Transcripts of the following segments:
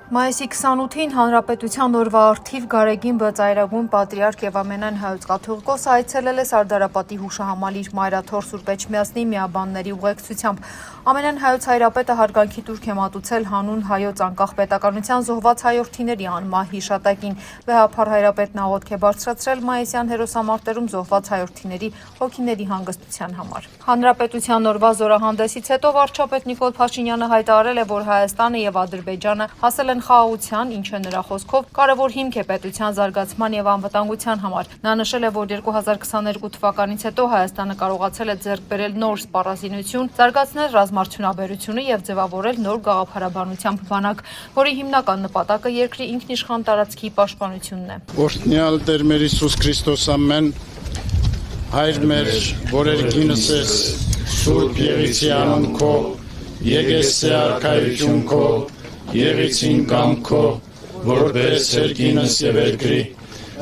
Մայիսի 28-ին Հանրապետության օրվա առթիվ Գարեգին Բծայրագույն Պատրիարք եւ Ամենայն Հայոց Կաթողիկոսը այցելել է Սարդարապատի հուշահամալիր Մայրաթոր Սուրբ Էջմիածնի միաբանների ուղեկցությամբ։ Ամենայն Հայոց Հայրապետը հարգանքի տուրք է մատուցել հանուն հայոց անկախ պետականության զոհված հայրորդիների անմահ հիշատակին։ Վեհափառ հայրապետն աղոթք է բարձրացրել մայիսյան հերոսամարտերում զոհված հայրորդիների հոգիների հանգստության համար։ Հանրապետության օրվա զորահանդեսից հետո վարչապետ Նիկոլ Փաշինյանը հայտարարել է, որ Հայաստանը եւ Ադրբեջանը հասել են խաղաղության, ինչը նրա խոսքով կարևոր հիմք է պետության զարգացման եւ անվտանգության համար։ Նա նշել է, որ 2022 թվականից հետո Հայաստանը կարողացել է ձեռք բերել նոր սպառազինություն, զարգացնել ռազմարդյունաբերությունը եւ ձևավորել նոր գաղափարաբանությամբ բանակ, որի հիմնական նպատակը երկրի ինքնիշխան տարածքի պաշտպանությունն է։ Օրհնյալ Տեր մեր Հիսուս Քրիստոս ամեն Հայր մեր, որ երկինս ես, Սուրբ Եղիսի անուն քո, եկեսցե արքայություն քո, եղեցին կամքո, որպես երկինս եւ երկրի,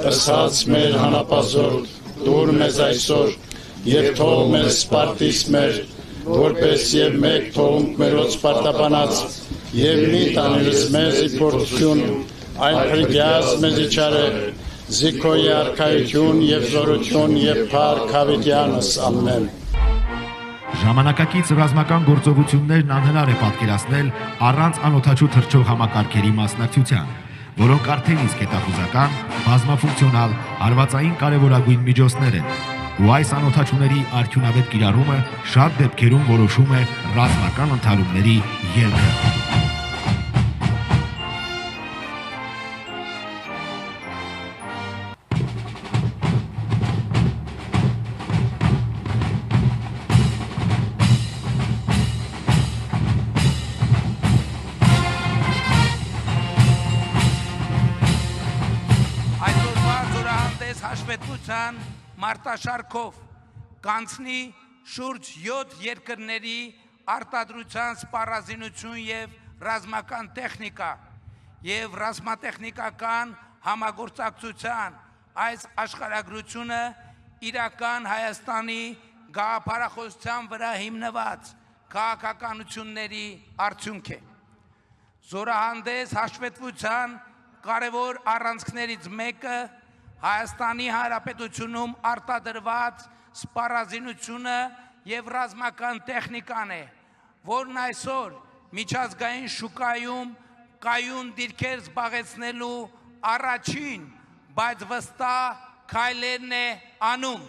ըսած մեր հանապազոր, դուր մեզ այսօր, եւ թող մեզ սպարտիս մեր, որպես եւ մեկ թողունք մերոց պարտապանած, եւ մի տանիրս մեզ իպորություն, այն պրիգյազ մեզ իչարե, Զիքոյի արքայություն եւ զորություն եւ փառք հավիտյանս ամեն։ Ժամանակակից ռազմական գործողություններն անհնար է պատկերացնել առանց անօդաչու թռչող համակարգերի մասնակցության, որոնք արդեն իսկ հետախուզական, բազմաֆունկցիոնալ, հարվածային կարևորագույն միջոցներ են, ու այս անօդաչուների արդյունավետ կիրառումը շատ դեպքերում որոշում է ռազմական ընդհարումների ելքը։ Հաշվետվության մարտաշարքով կանցնի շուրջ 7 երկրների արտադրության սպառազինություն եւ ռազմական տեխնիկա եւ ռազմատեխնիկական համագործակցության այս աշխարհագրությունը իրական Հայաստանի գաղափարախոսության վրա հիմնված քաղաքականությունների արդյունք է։ Զորահանդես հաշվետվության կարևոր առանցքներից մեկը Հայաստանի Հանրապետությունում արտադրված սպառազինությունը եւ ռազմական տեխնիկան է, որն այսօր միջազգային շուկայում կայուն դիրքեր զբաղեցնելու առաջին, բայց վստահ քայլերն է անում։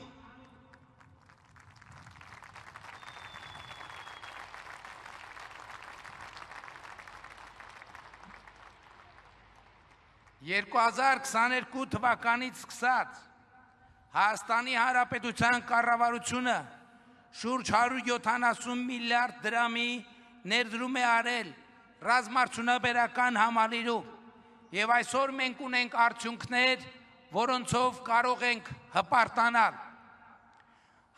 «2022 թվականից սկսած Հայաստանի Հանրապետության կառավարությունը շուրջ 170 միլիարդ դրամի ներդրում է արել ռազմարդյունաբերական համալիրում եւ այսօր մենք ունենք արդյունքներ, որոնցով կարող ենք հպարտանալ։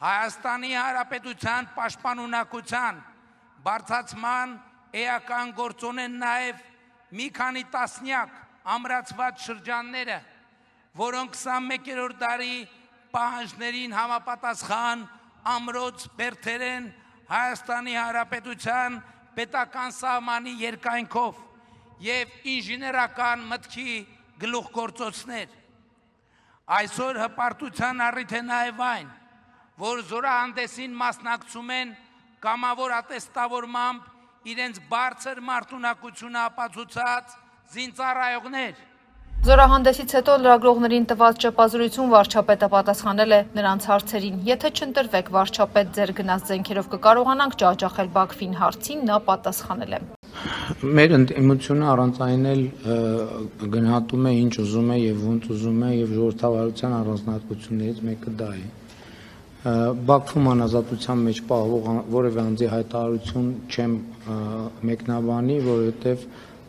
Հայաստանի Հանրապետության պաշտպանունակության բարձրացման էական գործոն են նաեւ մի քանի տասնյակ ամրացված շրջանները, որոնք 21-րդ դարի պահանջներին համապատասխան ամրոց բերդեր են Հայաստանի Հանրապետության պետական սահմանի երկայնքով եւ ինժեներական մտքի գլուխգործոցներ։ Այսօր հպարտության առիթ է նաեւ այն, որ զորահանդեսին մասնակցում են կամավոր ատեստավորմամբ իրենց բարձր մարտունակությունը ապացուցած զինծառայողներ։ Զորահանդեսից հետո լրագրողներին տված ճեպազրույցում վարչապետը պատասխանել է նրանց հարցերին։ Եթե չընտրվեք վարչապետ ձեր գնաց զենքերով կկարողանանք ջախջախել Բաքվին հարցին, նա պատասխանել է։ Մեր ընդդիմությունը առանց այն էլ գնահատում է ինչ ուզում է եւ ոնց ուզում է եւ ժողովրդավարության առանձնահատկություններից մեկը դա է։ Բաքվում անազատության մեջ պահվող որևէ անձի հայտարարություն չեմ մեկնաբանի, որովհետեւ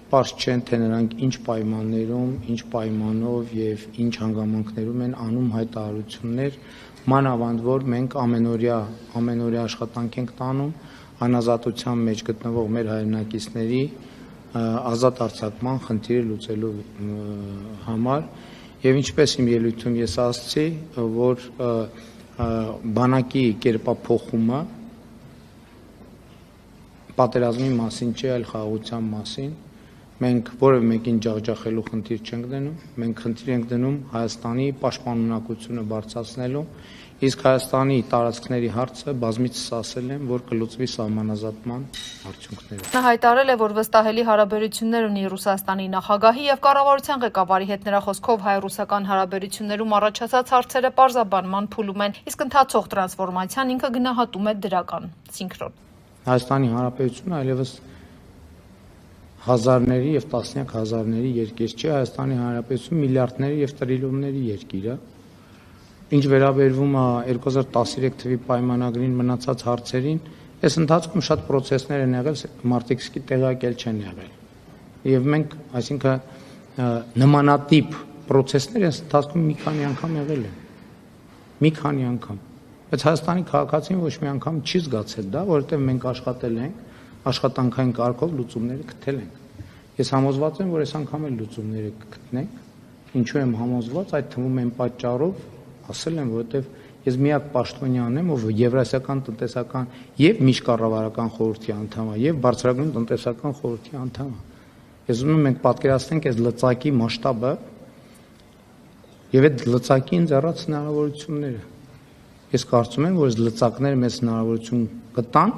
պարզ չեն, թե նրանք ինչ պայմաններում, ինչ պայմանով եւ ինչ հանգամանքներում են անում հայտարարություններ, մանավանդ որ մենք ամենօրյա աշխատանք ենք տանում անազատության մեջ գտնվող մեր հայրենակիցների ազատ արձակման խնդիրը լուծելու համար եւ ինչպես իմ ելույթում ես ասացի, որ բանակի կերպափոխումը պատերազմի մասին չէ, այլ խաղաղության մասին, Մենք որևէ մեկին ջախջախելու խնդիր չենք դնում, մենք խնդիր ենք դնում Հայաստանի պաշտպանունակությունը բարձրացնելու, իսկ Հայաստանի տարածքների հարցը բազմիցս ասել եմ, որ կլուծվի սահմանազատման արդյունքներով։ Նա հայտարարել է, որ վստահելի հարաբերություններ ունի Ռուսաստանի նախագահի եւ կառավարության ղեկավարի հետ, նրա խոսքով հայ-ռուսական հարաբերություններում առաջացած հարցերը պարզաբանման փուլում են, իսկ ընթացող տրանսֆորմացիան ինքը գնահատում է դրական սինխրոն։ Հայաստանի Հանրապետությունը այլևս հազարների եւ տասնյակ հազարների երկիր չէ, Հայաստանի Հանրապետությունը միլիարդների եւ տրիլիոնների երկիր է։ Ինչ վերաբերվում է 2013 թվականի պայմանագրին մնացած հարցերին, այս ընթացքում շատ process-ներ են եղել, մարդիկ սկի տեղակել չեն եղել։ Եվ մենք, այսինքն նմանատիպ process-ներ այս ընթացքում մի քանի անգամ եղել են։ Մի քանի անգամ։ Բայց Հայաստանի քաղաքացին ոչ մի անգամ չի զգացել դա, որովհետև մենք աշխատել ենք, աշխատանքային կարգով լուծումները գտել ենք։ Ես համոզված եմ, որ այս անգամ էլ լուծումները կգտնենք։ Ինչու եմ համոզված, այդ թվում եմ պատճառով ասել եմ, որովհետև ես միակ պաշտոնյան եմ, ով Եվրասիական տնտեսական եւ միջկառավարական խորհրդի անդամ է, եւ բարձրագույն տնտեսական խորհրդի անդամ է։ Ես ուզում եմ մենք պատկերացնենք այս լծակի մասշտաբը եւ այդ լծակի ինձ առած հնարավորությունները։ Ես կարծում եմ, որ այս լծակները մեծ հնարավորություն կտան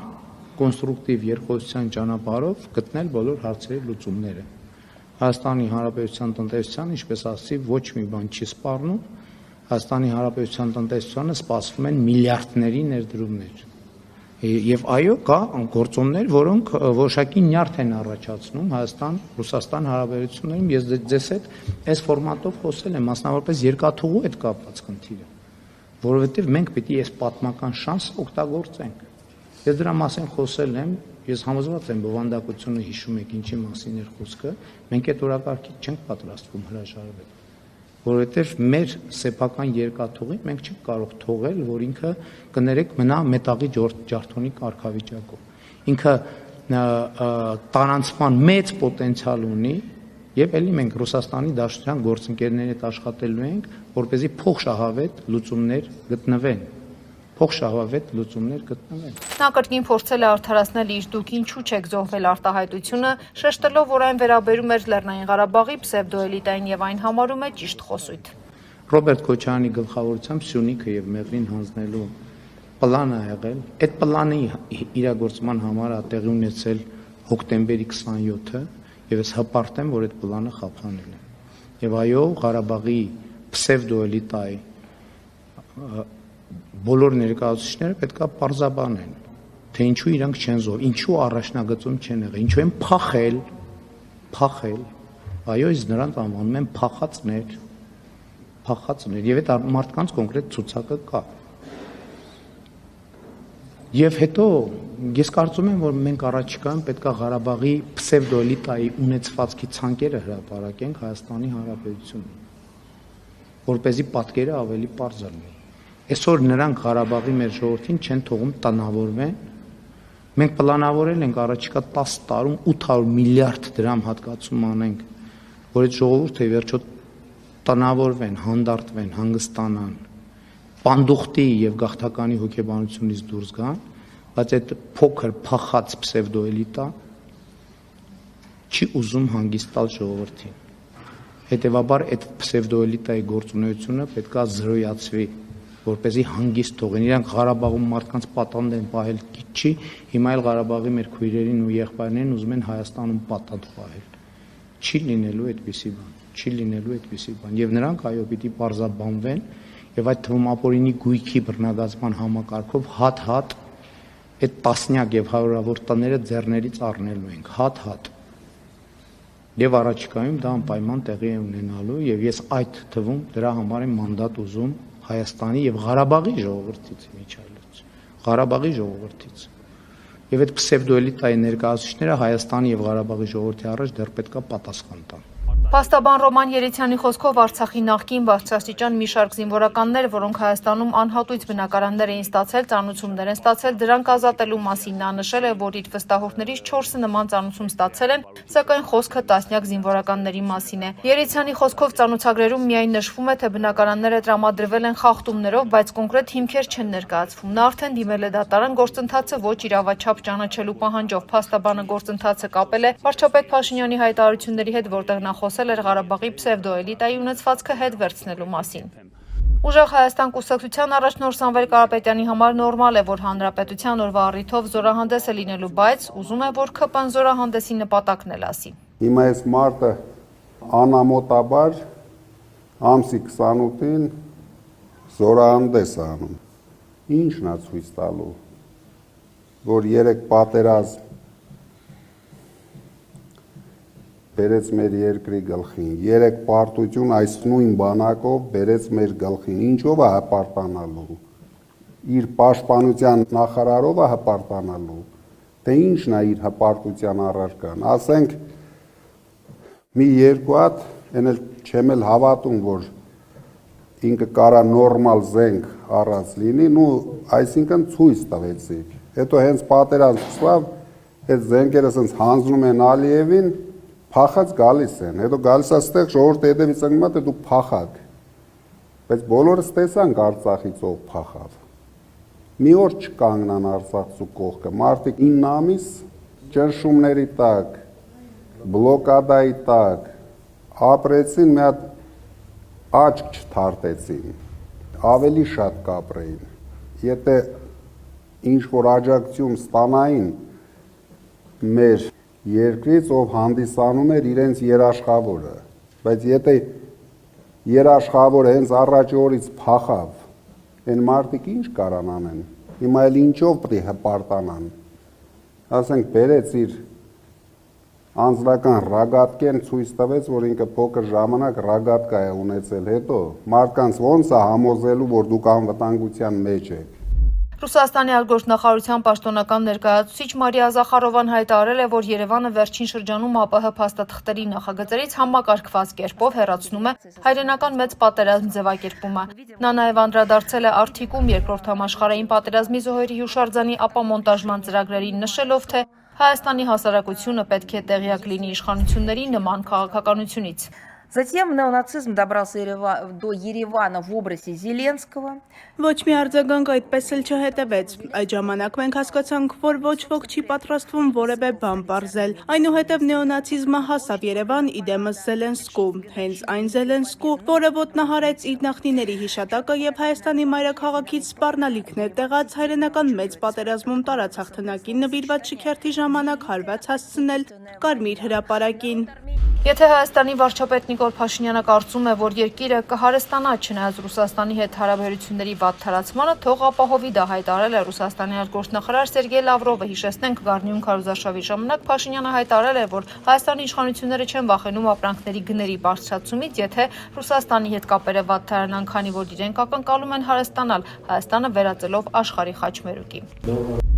կոնստրուկտիվ երկխոսության ճանապարհով գտնել բոլոր հարցերի լուծումները։ Հայաստանի Հանրապետության տնտեսության, ինչպես ասացի, ոչ մի բան չի սպառնում։ Հայաստանի Հանրապետության տնտեսությանը սպասվում են միլիարդների ներդրումներ։ Եվ այո, կա գործոններ, որոնք որոշակի նյարդ են առաջացնում Հայաստան-Ռուսաստան հարաբերություններում։ Ես ձեզ հետ այս ֆորմատով խոսել եմ, մասնավորապես երկաթուղու հետ կապված խնդիրը, որովհետև մենք պիտի այս պատմական շանսը օգտագործենք։ Ես դրա մասին խոսել եմ, ես համոզված եմ բովանդակությունը հիշում եք ինչի մասին էր խոսքը, մենք այդ օրակարգից չենք պատրաստվում հրաժարվել, որովհետև մեր սեփական երկաթուղին մենք չենք կարող թողել, որ ինքը կներեք մնա մետաղի ջարդոնի կարգավիճակով։ Ինքը տարանցման մեծ պոտենցիալ ունի եւ ելի մենք Ռուսաստանի Դաշնության գործընկերների հետ աշխատելու ենք, որպեսզի փոխշահավետ լուծումներ գտնվեն։ Նա կրկին փորձել է արդարացնել իր դուք ինչու չեք զոհվել արտահայտությունը, շեշտելով, որ այն վերաբերում էր Լեռնային Ղարաբաղի պսևդոէլիտային եւ այն համարում է ճիշտ խոսույթ։ Ռոբերտ Քոչարյանի գլխավորությամբ Սյունիքը եւ Մեղրին հանձնելու պլան է եղել։ Այդ պլանի իրագործման համար է տեղի ունեցել հոկտեմբերի 27-ը եւ ես հպարտ եմ, որ այդ պլանը խափանել է։ Եվ այո, Ղարաբաղի պսևդոէլիտայի բոլոր ներկայացուցիչները պետք է պարզաբանեն, թե ինչու իրանք չեն զոհ, ինչու առաջնագծում չեն եղել, ինչու են փախել, այո, ես նրանց անվանում եմ փախածներ, եւ այդ մարդկանց կոնկրետ ցուցակը կա։ Եվ հետո ես կարծում եմ, որ մենք առաջիկայում պետք է Ղարաբաղի պսևդոէլիտայի ունեցվածքի ցանկերը հրապարակենք Հայաստանի Հանրապետությունում, որպեսզի պատկերը ավելի պարզ լինի։ Այսօր նրանք Ղարաբաղի մեր ժողովրդին չեն թողում տնավորվեն։ Մենք պլանավորել ենք առաջիկա 10 տարում 800 միլիարդ դրամ հատկացում անենք, որ այդ ժողովուրդը վերջո տնավորվեն, հանդարտվեն, հանգստանան, պանդուխտի եւ գաղթականի հոգեբանությունից դուրս գան, բայց այդ փոքր փախած պսևդոէլիտա չի ուզում հանգիստ տալ ժողովրդին։ Հետևաբար այդ պսևդոէլիտայի գործունեությունը պետք է զրոյացվի, որպեսզի հանգիստ թողեն։ Իրանք Ղարաբաղում մարդկանց պատանդ են պահել քիչ չի, հիմա էլ Ղարաբաղի մեր քույրերին ու եղբայրներին ուզում են Հայաստանում պատանդ պահել։ Չի լինելու այդպիսի բան։ Եվ նրանք այո պիտի պարզաբանվեն եւ այդ թվում ապօրինի գույքի բռնագազման համակարգով հատ-հատ այդ տասնյակ եւ հարյուրավոր տները ձեռներից առնելու ենք, հատ-հատ։ Եվ առաջիկայում դա անպայման տեղի է ունենալու եւ ես այդ թվում դրա համար եմ մանդատ ուզում Հայաստանի եւ Ղարաբաղի ժողովրդից միջալից, Ղարաբաղի ժողովրդից։ Եվ այդ պսևդոէլիտայի ներկայացուցիչները Հայաստանի եւ Ղարաբաղի ժողովրդի առաջ դեռ պետք է պատասխան տան։ Փաստաբան Ռոման Երիցյանի խոսքով Արցախի նախկին բարձրաստիճան մի շարք զինվորականներ, որոնք Հայաստանում անհատույց բնակարաններ էին ստացել, ծանուցումներ են ստացել, դրանք ազատելու մասին նա նշել է, որ իր վստահողներից 4-ը նման ծանուցում ստացել են, սակայն խոսքը տասնյակ զինվորականների մասին է։ Երիցյանի խոսքով ծանուցագրերում միայն նշվում է, թե բնակարանները տրամադրվել են խախտումներով, բայց կոնկրետ հիմքեր չեն ներկայացվում։ Նա արդեն դիմել է դատարան գործընթացը ոչ իրավաչափ ճանաչելու պահանջով։ Փաստաբանը գործընթացը կապել է վարչապետ Փաշինյանի հայտարարությունների հետ, որտեղ նա խոսել էր Ղարաբաղի պսևդոէլիտայի ունեցվածքը հետ վերցնելու մասին։ Ուժեղ Հայաստան կուսակցության առաջնորդ Սամվել Կարապետյանի համար նորմալ է, որ հանրապետության օրվա առիթով զորահանդես է լինելու, բայց ուզում է, որ ԿՊ-ն զորահանդեսի նպատակն էլ ասի։ Հիմա այս մարտը անամոտաբար ամսի 28-ին զորահանդես է անում։ Ինչն է ցույց տալու, որ 3 պատերազմ բերեց մեր երկրի գլխին, 3 պարտություն այս նույն բանակով բերեց մեր գլխին, ինչով է հպարտանալու, իր պաշտպանության նախարարով է հպարտանալու, թե ինչն է իր հպարտության առարկան, ասենք մի 2 հատ, են էլ չեմ էլ հավատում, որ ինքը կարա նորմալ զենք առած լինի, այսինքն ցույց տվեցիք, հետո հենց պատերազմ սկսավ, այդ զենքերը սենց հանձնում են Ալիևին, փախած գալիս են, հետո գալիս է ստեղ ժողովուրդը հետևից ընկնում է, թե դուք փախաք, բայց բոլորս տեսանք Արցախից ով փախավ, մի օր չկանգնան Արցախցու կողքը, մարդիկ 9 ամիս ճնշումների տակ, բլոկադայի տակ, ապրեցին, մի հատ աչք չթարթեցին, ավելի շատ կապրեին, եթե ինչ-որ աջակցություն ստանային մեր երկրից, ով հանդիսանում էր իրենց երաշխավորը, բայց եթե երաշխավորը հենց առաջի օրից փախավ, այն մարդիկ ինչ կարան անեն, հիմա էլ ինչով պետք է հպարտանան, ասենք բերեց իր անձնական ռագատկեն ցույց տվեց, որ ինքը փոքր ժամանակ ռագատկա է ունեցել, հետո մարդկանց ոնց է համոզելու, որ դուք անվտանգության մեջ եք։ Ռուսաստանի արտգործնախարարության պաշտոնական ներկայացուցիչ Մարիա Զախարովան հայտարարել է, որ Երևանը վերջին շրջանում ԱՊՀ փաստաթղթերի նախագծերից համակարգված կերպով հեռացնում է հայրենական մեծ պատերազմ ձևակերպումը։ Նա նաև անդրադարձել է Արթիկում երկրորդ համաշխարհային պատերազմի զոհերի հուշարձանի ապամոնտաժման ծրագրերին, նշելով, թե Հայաստանի հասարակությունը պետք է տեղյակ լինի իշխանությունների նման քաղաքականությունից։ Затем неонацизм добрался до Երևանը в образе Зеленского. Ոչ մի արձագանք այդպես էլ չհետևեց։ Այդ ժամանակ մենք հասկացանք, որ ոչ ոք չի պատրաստվում որևէ բան պարզել։ Այնուհետև նեոնացիզմը հասավ Երևան իդեմս Զելենսկու, հենց այն Զելենսկու, որը ոտնահարեց իր նախնիների հիշատակը եւ Հայաստանի մայրաքաղաքից սպառնալիքներ տեղած հայրենական մեծ պատերազմում տարած հաղթանակին նվիրված շքերթի ժամանակ հարված հասցնել Կարմիր հրապարակին։ Եթե Հայաստանի վարչապետ Նիկոլ Փաշինյանը կարծում է, որ երկիրը կհարստանա չնայած Ռուսաստանի հետ հարաբերությունների վատ թարացմանը, թող ապահովի, դա հայտարարել է Ռուսաստանի արտգործնախարար Սերգեյ Լավրովը։ Հիշեցնենք, Գառնիում քարոզարշավի ժամանակ Փաշինյանը հայտարարել է, որ Հայաստանի իշխանությունները չեն վախենում ապրանքների գների բարձրացումից, եթե Ռուսաստանի հետ կապերը վատ թարանան, քանի որ իրենք ակնկալում են հարստանալ, Հայաստանը վերածելով աշխարհի խաչմերուկի։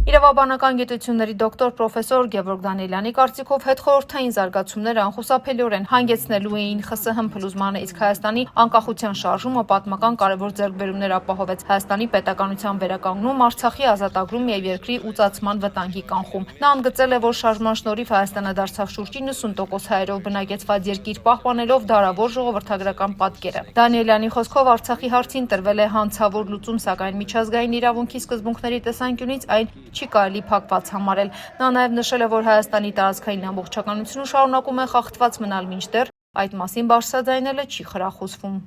Իրավաբանական գիտությունների դոկտոր պրոֆեսոր Գևորգ Դանիելյանի կարծիքով հետխորհրդային զարգացումները անխուսափելիորեն հանգեցնելու էին ԽՍՀՄ փլուզմանը, իսկ Հայաստանի անկախության շարժումը պատմական կարևոր ձեռքբերումներ ապահովեց Հայաստանի պետականության վերականգնում, Արցախի ազատագրում եւ երկրի ուծացման վտանգի կանխում։ Նա ընդգծել է, որ շարժման շնորհիվ Հայաստանը դարձավ շուրջ 90% հայերով բնակեցված երկիր, պահպանելով դարավոր ժողովրդագրական պատկերը։ Դանիելյանի խոսքով Արցախի հարցին տրվել է հանցավոր լուծում, սակայն միջազգային իրավունքի սկզբունքների տեսանկյունից այն չի կարելի փակված համարել։ Նա նաև նշել է, որ Հայաստանի տարածքային ամբողջականությունը շարունակում է խախտված մնալ մինչդեռ այդ մասին բարձրաձայնելը չի խրախուսվում։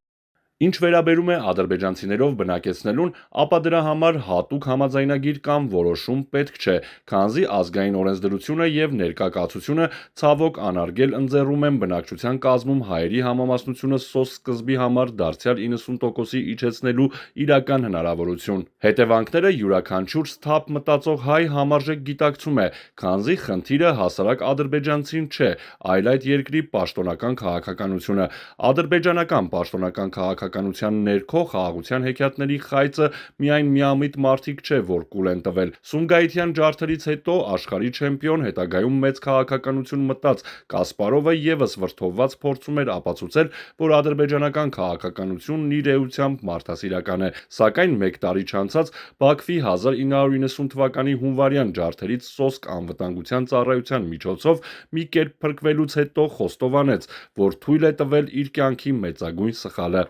Ինչ վերաբերում է ադրբեջանցիներով բնակեցնելուն, ապա դրա համար հատուկ համաձայնագիր կամ որոշում պետք չէ, քանզի ազգային օրենսդրությունը եւ ներկա կացությունը ցավոք անարգել ընձեռում են բնակչության կազմում հայերի համամասնությունը սոսկզբի համար դարձյալ 90%-ի իջեցնելու իրական հնարավորություն։ Հետևանքները յուրաքանչյուր սթափ մտածող հայ համարժեք գիտակցում է, քանզի խնդիրը հասարակ ադրբեջանցին չէ, այլ այդ երկրի պաշտոնական քաղաքականությունը։ Ադրբեջանական պաշտոնական քաղաքականությունը քաղաքականության ներքո խաղաղության հեքիաթների խայծը միայն միամիտ մարդիկ չէ, որ կուլ են տվել։ Սումգայիթյան ջարդերից հետո աշխարհի չեմպիոն, հետագայում մեծ քաղաքականություն մտած Կասպարովը եւս վրդովված փորձում էր ապացուցել, որ ադրբեջանական քաղաքականությունն իր էությամբ մարդասիրական է, սակայն մեկ տարի չանցած Բաքվի 1990 թվականի հունվարյան ջարդերից սոսկ անվտանգության ծառայության միջոցով մի կերպ փրկվելուց հետո խոստովանեց, որ թույլ է տվել իր կյանքի մեծագույն սխալը։